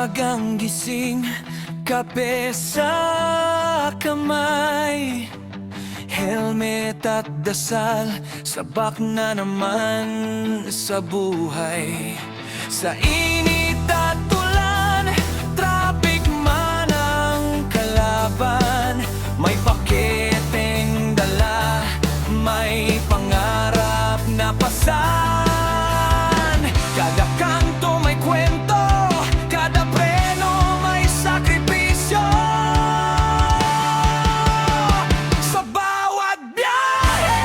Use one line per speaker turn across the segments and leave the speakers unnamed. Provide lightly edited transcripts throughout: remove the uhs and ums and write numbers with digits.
Umagang gising, kape sa kamay, helmet at dasal, sabak na naman sa buhay. Sa init at ulan, traffic man ang kalaban, may paketeng dala, may pangarap na pasan. Kada kanto may kwento, kada preno may sakripisyo. Sa bawat biyahe,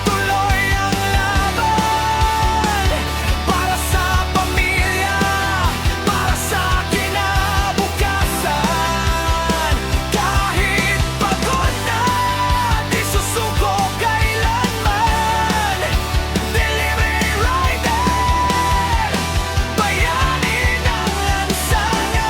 tuloy ang laban. Para sa pamilya, para sa kinabukasan. Kahit pagod na, di susuko kailanman. Delivery rider, bayani ng lansangan.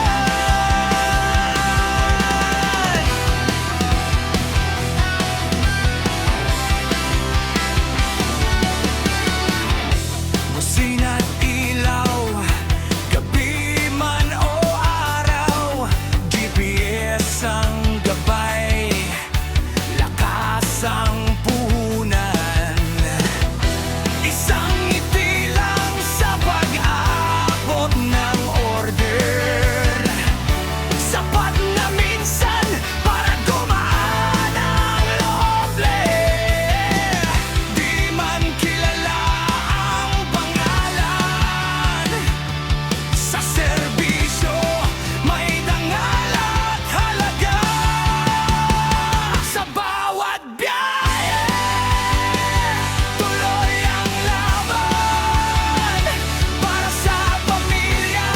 Busina't ilaw, gabi man o araw, GPS ang gabay, lakas ang puhunan. Isang ngiti lang sa pag-abot ng order, sapat na minsan para gumaan ang loble. Di man kilala ang pangalan, sa serbisyo may dangal at halaga. Sa bawat biyahe, tuloy ang laban. Para sa pamilya,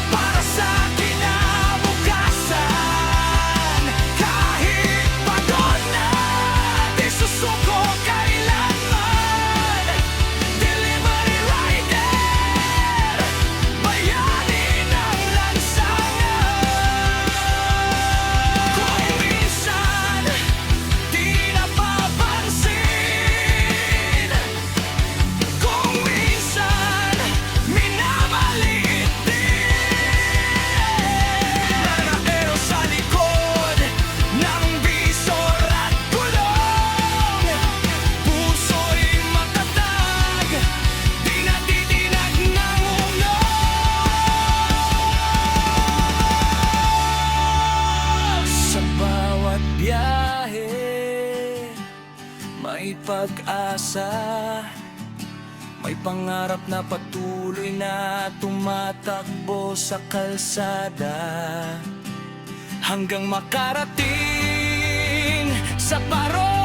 para sa kinabukasan. Kahit pagod na, di susuko kailanman. Delivery rider, bayani ng lansangan. Kung minsan di napapansin, kung minsan minamaliit din, nanakaw sa likod ng visor at gulong. Puso'y matatag, di natitinag ng ulo. Sa bawat biyahe, may pag-asa, may pangarap na patuloy na tumatakbo sa kalsada, hanggang makarating sa parol.